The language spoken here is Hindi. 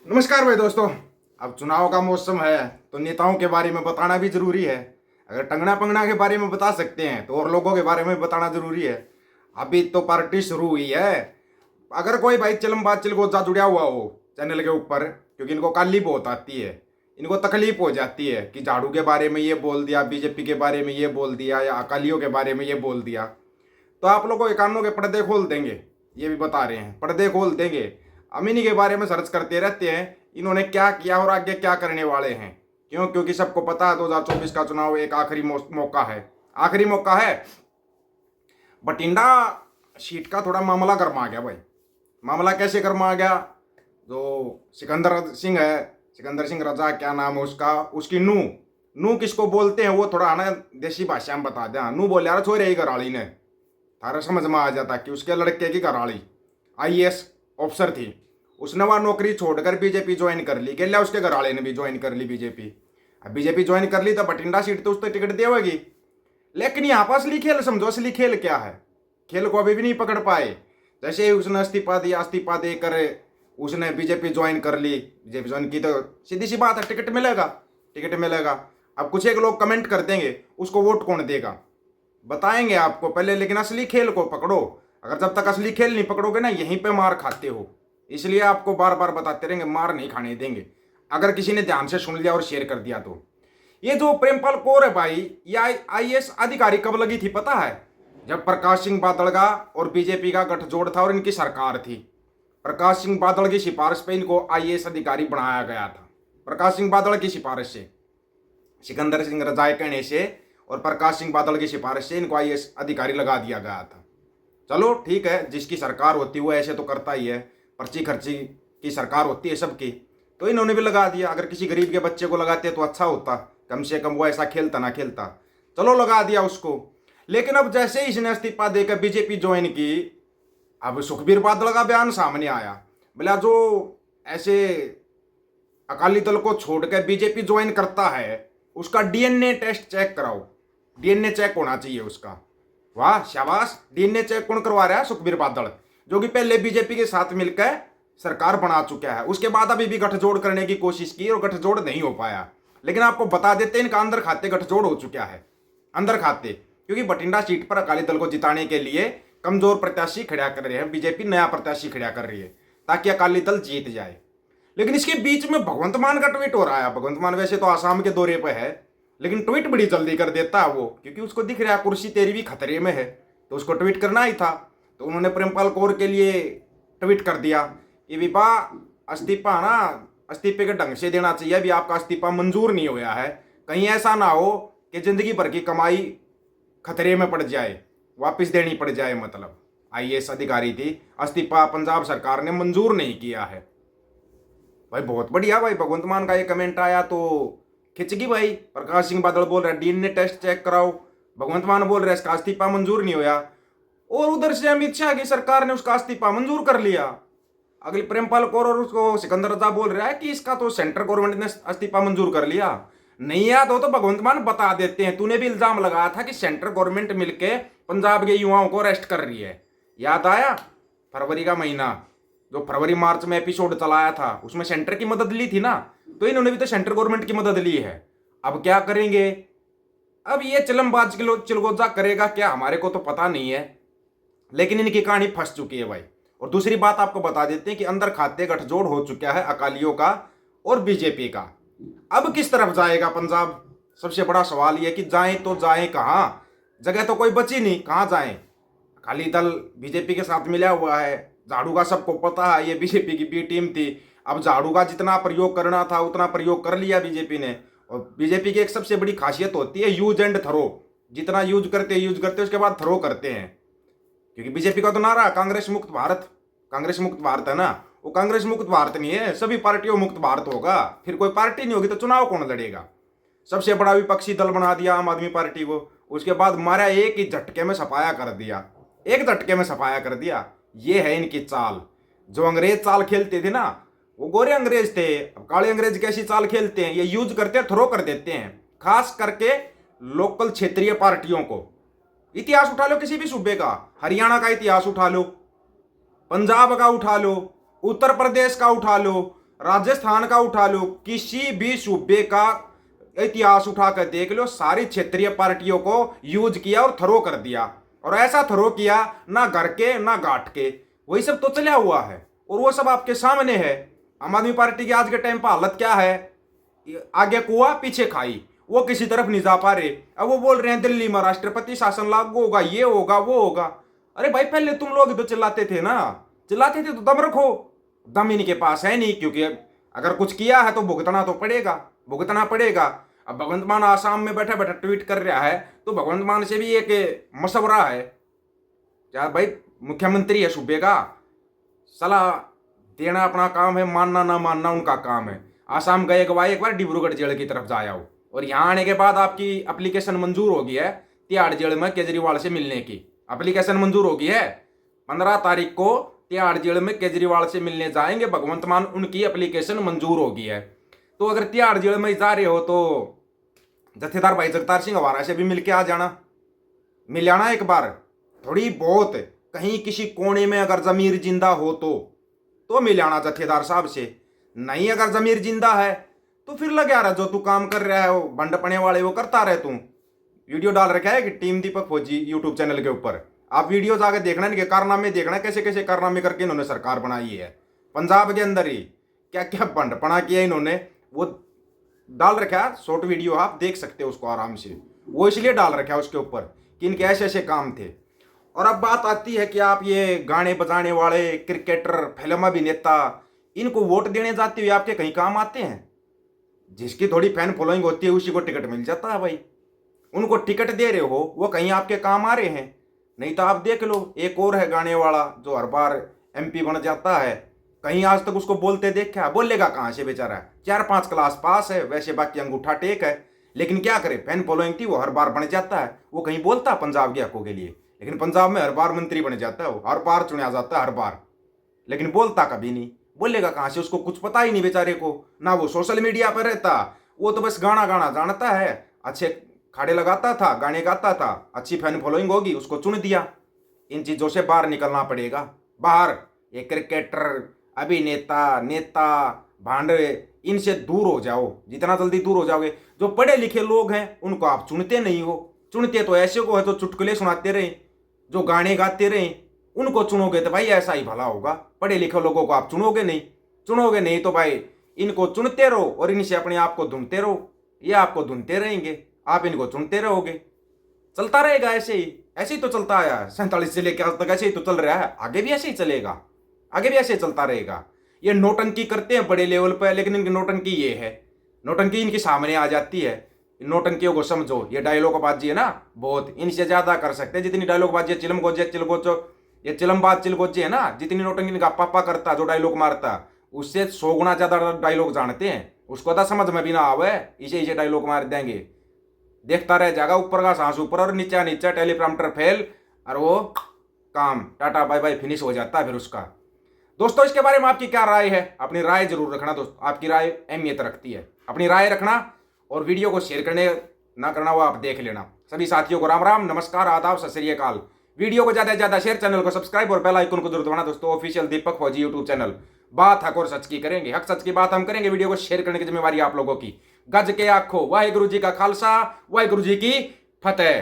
नमस्कार भाई दोस्तों। अब चुनाव का मौसम है तो नेताओं के बारे में बताना भी जरूरी है। अगर टंगना पंगना के बारे में बता सकते हैं तो और लोगों के बारे में बताना जरूरी है। अभी तो पार्टी शुरू हुई है। अगर कोई भाई चिलमबाज चिलगोजा जुड़ा हुआ हो चैनल के ऊपर, क्योंकि इनको काली बहुत आती है, इनको तकलीफ हो जाती है कि झाड़ू के बारे में ये बोल दिया, बीजेपी के बारे में ये बोल दिया या अकालियों के बारे में ये बोल दिया, तो आप लोगों के कानों के पर्दे खोल देंगे। ये भी बता रहे हैं, पर्दे खोल देंगे। हम इन्हीं के बारे में सर्च करते रहते हैं, इन्होंने क्या किया और आगे क्या करने वाले हैं। क्यों? क्योंकि सबको पता है 2024 का चुनाव एक आखिरी मौका है। आखिरी मौका है। बठिंडा सीट का थोड़ा मामला गर्मा गया भाई। मामला कैसे गर्मा गया? जो सिकंदर सिंह है, सिकंदर सिंह रजा क्या नाम है उसका, उसकी नू नू किसको बोलते हैं वो थोड़ा ना देसी भाषा में बता दें। नू बोले यार छोरे ही घराली ने, थारा समझ में आ जाता कि उसके लड़के की घराली आईएएस ऑफिसर थी। उसने वह नौकरी छोड़कर बीजेपी ज्वाइन कर ली। क्या उसके घरवाले ने भी ज्वाइन कर ली बीजेपी। अब बीजेपी ज्वाइन कर ली तो बठिंडा सीट तो उसको टिकट देगी। लेकिन यहाँ पर असली खेल समझो। असली खेल क्या है? खेल को अभी भी नहीं पकड़ पाए। जैसे ही उसने इस्तीफा दिया, इस्तीफा देकर उसने बीजेपी ज्वाइन कर ली। बीजेपी ज्वाइन की तो सीधी सी बात है, टिकट मिलेगा, टिकट मिलेगा। अब कुछ एक लोग कमेंट कर देंगे उसको वोट कौन देगा, बताएंगे आपको पहले। लेकिन असली खेल को पकड़ो। अगर जब तक असली खेल नहीं पकड़ोगे ना, यहीं पे मार खाते हो। इसलिए आपको बार बार बताते रहेंगे, मार नहीं खाने देंगे। अगर किसी ने ध्यान से सुन लिया और शेयर कर दिया तो। ये जो प्रेमपाल कौर है भाई, ये आईएएस अधिकारी कब लगी थी पता है? जब प्रकाश सिंह बादल का और बीजेपी का गठजोड़ था और इनकी सरकार थी। प्रकाश सिंह बादल की सिफारिश पे इनको आईएएस अधिकारी बनाया गया था। प्रकाश सिंह बादल की सिफारिश से, सिकंदर सिंह रजाई कहने से और प्रकाश सिंह बादल की सिफारिश से इनको आईएएस अधिकारी लगा दिया गया था। चलो ठीक है, जिसकी सरकार होती है वो ऐसे तो करता ही है। पर्ची खर्ची की सरकार होती है सबकी, तो इन्होंने भी लगा दिया। अगर किसी गरीब के बच्चे को लगाते तो अच्छा होता, कम से कम वो ऐसा खेलता ना खेलता। चलो लगा दिया उसको। लेकिन अब जैसे ही इसने इस्तीफा देकर बीजेपी ज्वाइन की, अब सुखबीर बादल का बयान सामने आया। बोला जो ऐसे अकाली दल को छोड़कर बीजेपी ज्वाइन करता है उसका डीएनए टेस्ट चेक कराओ। डीएनए चेक होना चाहिए उसका। वाह शाबाश। डीएनए चेक कौन करवा रहा है? सुखबीर बादल, जो कि पहले बीजेपी के साथ मिलकर सरकार बना चुका है। उसके बाद अभी भी गठजोड़ करने की कोशिश की और गठजोड़ नहीं हो पाया। लेकिन आपको बता देते इनका अंदर खाते गठजोड़ हो चुका है। अंदर खाते, क्योंकि बठिंडा सीट पर अकाली दल को जिताने के लिए कमजोर प्रत्याशी खड़ा कर रहे हैं। बीजेपी नया प्रत्याशी खड़ा कर रही है ताकि अकाली दल जीत जाए। लेकिन इसके बीच में भगवंत मान का ट्वीट हो रहा है। भगवंत मान वैसे तो आसाम के दौरे पर है, लेकिन ट्वीट बड़ी जल्दी कर देता है वो, क्योंकि उसको दिख रहा है कुर्सी तेरी भी खतरे में है, तो उसको ट्वीट करना ही था। तो उन्होंने प्रेमपाल कौर के लिए ट्वीट कर दिया कि विपा इस्तीफा ना, इस्तीफे के ढंग से देना चाहिए। अभी आपका इस्तीफा मंजूर नहीं हुआ है। कहीं ऐसा ना हो कि जिंदगी भर की कमाई खतरे में पड़ जाए, वापस देनी पड़ जाए। मतलब आईएएस अधिकारी थी, इस्तीफा पंजाब सरकार ने मंजूर नहीं किया है। भाई बहुत बढ़िया भाई। भगवंत मान का ये कमेंट आया तो खिंचगी भाई। प्रकाश सिंह बादल बोल रहा है डीएनए टेस्ट चेक कराओ, भगवंत मान बोल रहा है इसका इस्तीफा मंजूर नहीं हुआ, और उधर से अमित शाह की सरकार ने उसका इस्तीफा मंजूर कर लिया। अगली प्रेमपाल कौर और उसको सिकंदर रजा बोल रहा है कि इसका तो सेंट्रल गवर्नमेंट ने इस्तीफा मंजूर कर लिया। नहीं याद हो तो भगवंत मान बता देते हैं। तूने भी इल्जाम लगाया था कि सेंट्रल गवर्नमेंट मिलके पंजाब के युवाओं को अरेस्ट कर रही है, याद आया? फरवरी का महीना, जो फरवरी मार्च में एपिसोड चलाया था, उसमें सेंटर की मदद ली थी ना। तो इन्होंने भी तो सेंट्रल गवर्नमेंट की मदद ली है। अब क्या करेंगे? अब ये चिलमबाज चिलगोजा करेगा क्या, हमारे को तो पता नहीं है। लेकिन इनकी कहानी फंस चुकी है भाई। और दूसरी बात आपको बता देते हैं कि अंदर खाते गठजोड़ हो चुका है अकालियों का और बीजेपी का। अब किस तरफ जाएगा पंजाब? सबसे बड़ा सवाल यह कि जाएं तो जाएं कहां? जगह तो कोई बची नहीं, कहां जाएं? अकाली दल बीजेपी के साथ मिला हुआ है। झाड़ू का सबको पता है ये बीजेपी की बी टीम थी। अब झाड़ू का जितना प्रयोग करना था उतना प्रयोग कर लिया बीजेपी ने। और बीजेपी की एक सबसे बड़ी खासियत होती है यूज एंड थ्रो। जितना यूज करते उसके बाद थ्रो करते हैं। क्योंकि बीजेपी का तो नारा कांग्रेस मुक्त भारत, कांग्रेस मुक्त भारत है ना। वो कांग्रेस मुक्त भारत नहीं है, सभी पार्टियों मुक्त भारत होगा। फिर कोई पार्टी नहीं होगी तो चुनाव कौन लड़ेगा? सबसे बड़ा विपक्षी दल बना दिया आम आदमी पार्टी को। उसके बाद मारा एक ही झटके में सफाया कर दिया, एक झटके में सफाया कर दिया। ये है इनकी चाल। जो अंग्रेज चाल खेलते थे ना, वो गोरे अंग्रेज थे। अब काले अंग्रेज कैसी चाल खेलते हैं? ये यूज करते हैं, थ्रो कर देते हैं, खास करके लोकल क्षेत्रीय पार्टियों को। इतिहास उठा लो किसी भी सूबे का, हरियाणा का इतिहास उठा लो, पंजाब का उठा लो, उत्तर प्रदेश का उठा लो, राजस्थान का उठा लो, किसी भी सूबे का इतिहास उठाकर देख लो, सारी क्षेत्रीय पार्टियों को यूज किया और थरो कर दिया। और ऐसा थरो किया, ना घर के ना घाट के, वही सब तो चला हुआ है और वो सब आपके सामने है। आम आदमी पार्टी की आज के टाइम पर हालत क्या है? आगे कुआ पीछे खाई, वो किसी तरफ नहीं जा पा रहे। अब वो बोल रहे हैं दिल्ली में राष्ट्रपति शासन लागू होगा, ये होगा वो होगा। अरे भाई पहले तुम लोग तो चिल्लाते थे ना, चिल्लाते थे तो दम रखो। दम इनके पास है नहीं, क्योंकि अगर कुछ किया है तो भुगतना तो पड़ेगा, भुगतना पड़ेगा। अब भगवंत मान आसाम में बैठा बैठा ट्वीट कर रहा है, तो भगवंत मान से भी एक मशवरा है यार, भाई मुख्यमंत्री है सूबे का, सलाह देना अपना काम है, मानना ना मानना उनका काम है। आसाम गए गवाए एक बार डिब्रूगढ़ जेल की तरफ जाया हो, और यहाँ आने के बाद आपकी एप्लीकेशन मंजूर होगी है तिहाड़ जेल में केजरीवाल से मिलने की। एप्लीकेशन मंजूर होगी है, 15 तारीख को तिहाड़ जेल में केजरीवाल से मिलने जाएंगे भगवंत मान, उनकी एप्लीकेशन मंजूर होगी है। तो अगर तिहाड़ जेल में जा रहे हो तो जत्थेदार भाई जगतार सिंह हवारा से भी मिलके आ जाना, मिल आना एक बार। थोड़ी बहुत कहीं किसी कोने में अगर जमीर जिंदा हो तो मिल आना जत्थेदार साहब से। नहीं अगर जमीर जिंदा है तो फिर लग यार, जो तू काम कर रहा है वो बंडपने वाले वो करता रहे। तू वीडियो डाल रखा है कि टीम दीपक फौजी यूट्यूब चैनल के ऊपर, आप वीडियो जाके देखना, इनके कारनामे देखना, कैसे कैसे कारनामे करके इन्होंने सरकार बनाई है पंजाब के अंदर ही। क्या क्या बंडपना किया इन्होंने, वो डाल रखा है शॉर्ट वीडियो, आप देख सकते हो उसको आराम से। वो इसलिए डाल रखा है उसके ऊपर कि इनके ऐसे ऐसे काम थे। और अब बात आती है कि आप ये गाने बजाने वाले क्रिकेटर, फिल्म अभिनेता, इनको वोट देने जाते हुए आपके कहीं काम आते हैं? जिसकी थोड़ी फैन फॉलोइंग होती है उसी को टिकट मिल जाता है भाई। उनको टिकट दे रहे हो, वो कहीं आपके काम आ रहे हैं? नहीं तो आप देख लो, एक और है गाने वाला जो हर बार MP बन जाता है, कहीं आज तक उसको बोलते देखा? बोलेगा कहाँ से बेचारा, 4-5 क्लास पास है, वैसे बाकी अंगूठा टेक है, लेकिन क्या करे, फैन फॉलोइंग थी, वो हर बार बन जाता है। वो कहीं बोलता पंजाब के हकों के लिए, लेकिन पंजाब में हर बार मंत्री बन जाता है, वो हर बार चुना जाता है, हर बार, लेकिन बोलता कभी नहीं। बोलेगा कहाँ से, उसको कुछ पता ही नहीं बेचारे को, ना वो सोशल मीडिया पर रहता, वो तो बस गाना गाना जानता है, अच्छे खाड़े लगाता था, गाने गाता था, अच्छी फैन फॉलोइंग होगी, उसको चुन दिया। इन चीज़ों से बाहर निकलना पड़ेगा, बाहर। ये क्रिकेटर, अभिनेता, नेता, भांडे, इनसे दूर हो जाओ, जितना जल्दी दूर हो जाओगे। जो पढ़े लिखे लोग हैं उनको आप चुनते नहीं हो, चुनते तो ऐसे को है जो चुटकुले सुनाते रहे, जो गाने गाते रहे, उनको चुनोगे तो भाई ऐसा ही भला होगा। पढ़े लिखे लोगों को आप चुनोगे नहीं, चुनोगे नहीं तो भाई इनको चुनते रहो और इनसे अपने आप को ढूंढते रहो, ये आपको ढूंढते रहेंगे, आप इनको चुनते रहोगे। चलता रहेगा ऐसे ही तो चलता आया है 47 से लेकर आज तक, ऐसे ही तो चल रहा है, आगे भी ऐसे ही चलेगा, आगे भी ऐसे चलता रहेगा। ये नोटंकी करते हैं बड़े लेवल पर, लेकिन इनकी नोटंकी ये है, नोटंकी इनके सामने आ जाती है। इन नोटंकियों को समझो, ये डायलॉगबाजी है ना बहुत, इनसे ज्यादा कर सकते हैं जितनी डायलॉगबाजी है। चिलम गोजे चिलगोचो, ये चिलमबाज चिलगोजे है ना, जितनी नोटंकी इनका पापा करता, जो डायलॉग मारता, उससे 100 गुना ज्यादा डायलॉग जानते हैं। उसको तो समझ में भी ना आवे, इसे डायलॉग मार देंगे, देखता रह जाएगा, ऊपर का सांस ऊपर और नीचा नीचा, टेलीप्रॉम्प्टर फेल, और वो काम टाटा बाय बाय फिनिश हो जाता है फिर उसका। दोस्तों इसके बारे में आपकी क्या राय है? अपनी राय जरूर रखना दोस्तों, आपकी राय अहमियत रखती है, अपनी राय रखना। और वीडियो को शेयर करने ना करना वो आप देख लेना। सभी साथियों को राम राम, नमस्कार, आदाब, सत श्री अकाल। वीडियो को ज्यादा से ज्यादा शेयर, चैनल को सब्सक्राइब और बेल आइकन को जरूर दबाना दोस्तों। ऑफिशियल दीपक फौजी यूट्यूब चैनल, बात हक और सच की करेंगे, हक सच की बात हम करेंगे। वीडियो को शेयर करने की जिम्मेवारी आप लोगों की। गज के आखो, वाहिगुरु जी का खालसा, वाहिगुरु जी की फतेह।